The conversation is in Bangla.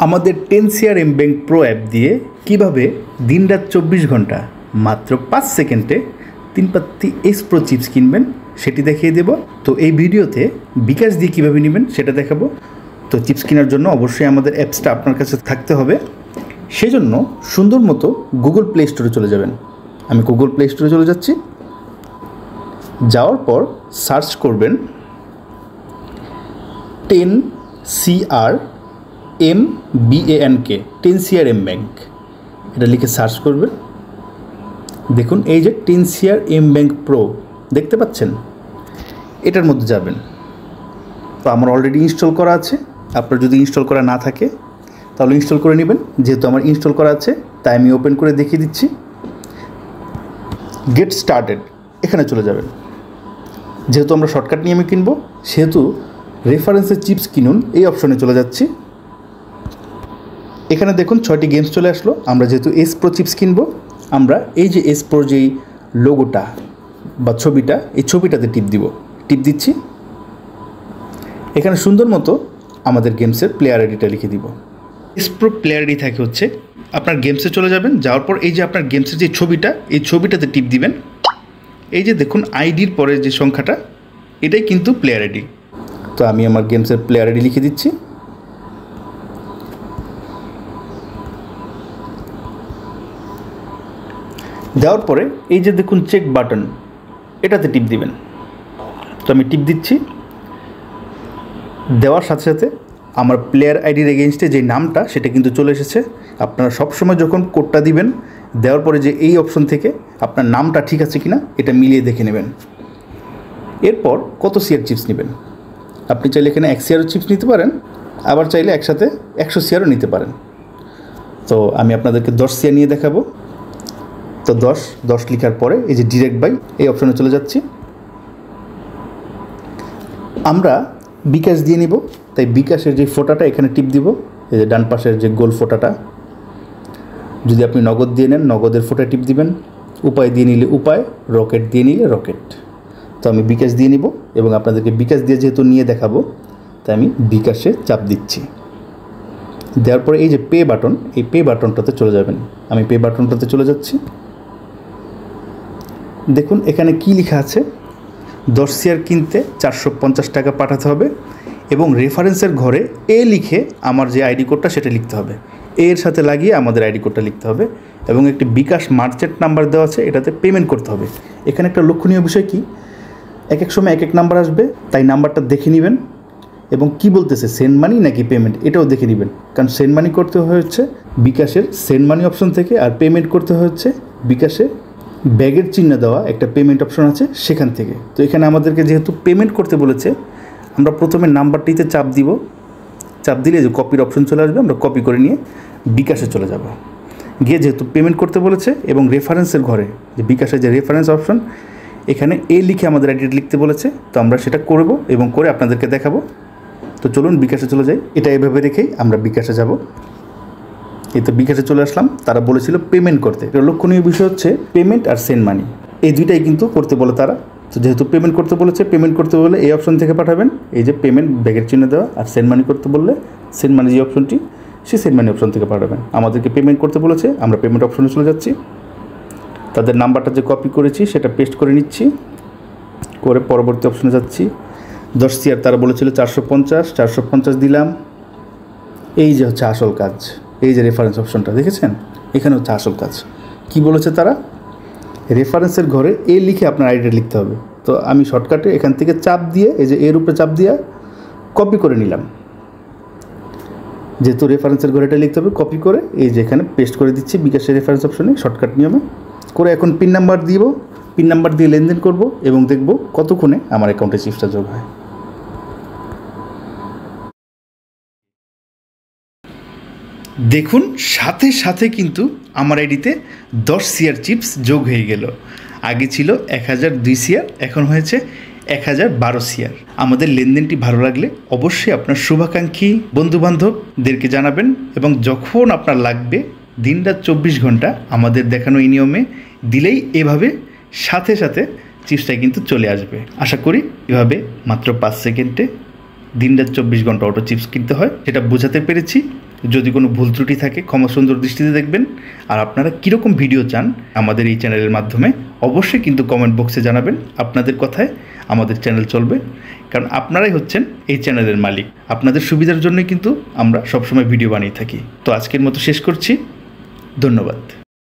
আমাদের 10 এম ব্যাংক প্রো অ্যাপ দিয়ে কিভাবে দিনরাত 24 ঘন্টা মাত্র 5 সেকেন্ডে 3 পাত্তি এস প্রো চিপস কিনবেন সেটি দেখিয়ে দেব। তো এই ভিডিওতে বিকাশ দিয়ে কীভাবে নেবেন সেটা দেখাবো। তো চিপস কেনার জন্য অবশ্যই আমাদের অ্যাপসটা আপনার কাছে থাকতে হবে। সেজন্য সুন্দর মতো গুগল প্লে স্টোরে চলে যাবেন। আমি গুগল প্লে স্টোরে চলে যাচ্ছি। যাওয়ার পর সার্চ করবেন 10 এম ব্যাংক, এটা লিখে সার্চ করবেন। দেখুন এই যে 10 এম ব্যাংক প্রো দেখতে পাচ্ছেন, এটার মধ্যে যাবেন। তো আমার অলরেডি ইনস্টল করা আছে, আপনার যদি ইনস্টল করা না থাকে তাহলে ইনস্টল করে নেবেন। যেহেতু আমার ইনস্টল করা আছে তাই আমি ওপেন করে দেখিয়ে দিচ্ছি। গেট স্টার্টেড এখানে চলে যাবেন। যেহেতু আমরা শর্টকাট নিয়মে কিনবো সেহেতু রেফারেন্সের চিপস কিনুন এই অপশনে চলে যাচ্ছি। এখানে দেখুন 6টি গেমস চলে আসলো। আমরা যেহেতু এস প্রো চিপস কিনবো, আমরা এই যে এস প্রোর যেই লোগোটা বা ছবিটা, এই ছবিটাতে টিপ দিচ্ছি। এখানে সুন্দর মতো আমাদের গেমসের প্লেয়ার আইডিটা লিখে দিব। এস প্রো প্লেয়ার আইডি থাকে হচ্ছে, আপনার গেমসে চলে যাবেন। যাওয়ার পর এই যে আপনার গেমসের যে ছবিটা, এই ছবিটাতে টিপ দিবেন। এই যে দেখুন আইডির পরে যে সংখ্যাটা, এটাই কিন্তু প্লেয়ার আইডি। তো আমি আমার গেমসের প্লেয়ার আইডি লিখে দিচ্ছি। দেওয়ার পরে এই যে দেখুন চেক বাটন, এটাতে টিপ দিবেন। তো আমি টিপ দিচ্ছি। দেওয়ার সাথে সাথে আমার প্লেয়ার আইডির এগেইনস্টে যে নামটা সেটা কিন্তু চলে এসেছে। আপনারা সবসময় যখন কোডটা দিবেন, দেওয়ার পরে যে এই অপশন থেকে আপনার নামটা ঠিক আছে কিনা এটা মিলিয়ে দেখে নেবেন। এরপর কত সিআর চিপস নেবেন, আপনি চাইলে এখানে 1 সিআরও চিপস নিতে পারেন, আবার চাইলে একসাথে 100 সিআরও নিতে পারেন। তো আমি আপনাদেরকে 10 সিআর নিয়ে দেখাবো। তো 10 লেখার পরে এই যে ডিরেক্ট বাই এই অপশনে চলে যাচ্ছি। আমরা বিকাশ দিয়ে নিব, তাই বিকাশের যে ফোটাটা এখানে টিপ দিব। এই যে ডান পাশের যে গোল ফোটাটা। যদি আপনি নগদ দিয়ে নেন নগদের ফোটা টিপ দিবেন, উপায় দিয়ে নিলে উপায়, রকেট দিয়ে নিলে রকেট। তো আমি বিকাশ দিয়ে নিব এবং আপনাদেরকে বিকাশ দিয়ে যেহেতু নিয়ে দেখাবো তাই আমি বিকাশে চাপ দিচ্ছি। দেওয়ার পরে এই যে পে বাটন, এই পে বাটনটাতে চলে যাবেন। আমি পে বাটনটাতে চলে যাচ্ছি। দেখুন এখানে কি লেখা আছে, 10 সিআর কিনতে 450 টাকা পাঠাতে হবে এবং রেফারেন্সের ঘরে এ লিখে আমার যে আইডি কোডটা সেটা লিখতে হবে। এর সাথে লাগিয়ে আমাদের আইডি কোডটা লিখতে হবে এবং একটি বিকাশ মার্চেন্ট নাম্বার দেওয়া আছে, এটাতে পেমেন্ট করতে হবে। এখানে একটা লক্ষণীয় বিষয় কি, এক এক সময় এক এক নাম্বার আসবে, তাই নাম্বারটা দেখে নেবেন এবং কি বলতেছে সেন্ড মানি নাকি পেমেন্ট এটাও দেখে নেবেন। কারণ সেন্ড মানি করতে হচ্ছে বিকাশের সেন্ড মানি অপশন থেকে, আর পেমেন্ট করতে হচ্ছে বিকাশে ব্যাগের চিহ্ন দেওয়া একটা পেমেন্ট অপশন আছে সেখান থেকে। তো এখানে আমাদেরকে যেহেতু পেমেন্ট করতে বলেছে, আমরা প্রথমে নাম্বারটিতে চাপ দিব। চাপ দিলে যে কপির অপশন চলে আসবে, আমরা কপি করে নিয়ে বিকাশে চলে যাব। গিয়ে যেহেতু পেমেন্ট করতে বলেছে এবং রেফারেন্সের ঘরে যে বিকাশের যে রেফারেন্স অপশন, এখানে এ লিখে আমাদের আইডিটা লিখতে বলেছে। তো আমরা সেটা করব এবং করে আপনাদেরকে দেখাবো। তো চলুন বিকাশে চলে যাই। এটা এভাবে রেখেই আমরা বিকাশে যাব। এই তো বিকাশে চলে আসলাম। তারা বলেছিল পেমেন্ট করতে। লক্ষণীয় বিষয় হচ্ছে পেমেন্ট আর সেন্ড মানি, এই দুইটাই কিন্তু করতে বলে তারা। তো যেহেতু পেমেন্ট করতে বলেছে, পেমেন্ট করতে বলে এই অপশন থেকে পাঠাবেন, এই যে পেমেন্ট ব্যাগের চিহ্ন দেওয়া, আর সেন্ড মানি করতে বললে সেন্ড মানি যে অপশনটি, সেই সেন্ড মানি অপশন থেকে পাঠাবেন। আমাদেরকে পেমেন্ট করতে বলেছে, আমরা পেমেন্ট অপশনে চলে যাচ্ছি। তাদের নাম্বারটা যে কপি করেছি সেটা পেস্ট করে নিচ্ছি, করে পরবর্তী অপশনে যাচ্ছি। 10 সিআর তারা বলেছিল 450 দিলাম। এই যে হচ্ছে আসল কাজ, এই যে রেফারেন্স অপশনটা দেখেছেন, এখানে হচ্ছে আসল কাজ। কি বলেছে তারা, রেফারেন্সের ঘরে এ লিখে আপনার আইডিটা লিখতে হবে। তো আমি শর্টকাটে এখান থেকে চাপ দিয়ে এই যে এর উপরে চাপ দিয়ে কপি করে নিলাম। যেহেতু রেফারেন্সের ঘরে এটা লিখতে হবে, কপি করে এই যে এখানে পেস্ট করে দিচ্ছি বিকাশের রেফারেন্স অপশনে শর্টকাট নিয়মে করে। এখন পিন নাম্বার দিব, পিন নাম্বার দিয়ে লেনদেন করব এবং দেখব কতক্ষণে আমার অ্যাকাউন্টে চিপসটা যোগ হয়। দেখুন সাথে সাথে কিন্তু আমার আইডিতে 10 সিআর চিপস যোগ হয়ে গেল। আগে ছিল 1002 সিআর, এখন হয়েছে 1012 সিআর। আমাদের লেনদেনটি ভালো লাগলে অবশ্যই আপনার শুভাকাঙ্ক্ষী বন্ধুবান্ধবদেরকে জানাবেন এবং যখন আপনার লাগবে দিনরাত 24 ঘন্টা আমাদের দেখানো এই নিয়মে দিলেই এভাবে সাথে সাথে চিপসটা কিন্তু চলে আসবে। আশা করি এভাবে মাত্র 5 সেকেন্ডে দিনরাত 24 ঘন্টা অটো চিপস কিনতে হয় সেটা বোঝাতে পেরেছি। যদি কোনো ভুল ত্রুটি থাকে ক্ষমা সুন্দর দৃষ্টিতে দেখবেন। আর আপনারা কীরকম ভিডিও চান আমাদের এই চ্যানেলের মাধ্যমে অবশ্যই কিন্তু কমেন্ট বক্সে জানাবেন। আপনাদের কথায় আমাদের চ্যানেল চলবে, কারণ আপনারাই হচ্ছেন এই চ্যানেলের মালিক। আপনাদের সুবিধার জন্যই কিন্তু আমরা সবসময় ভিডিও বানিয়ে থাকি। তো আজকের মতো শেষ করছি, ধন্যবাদ।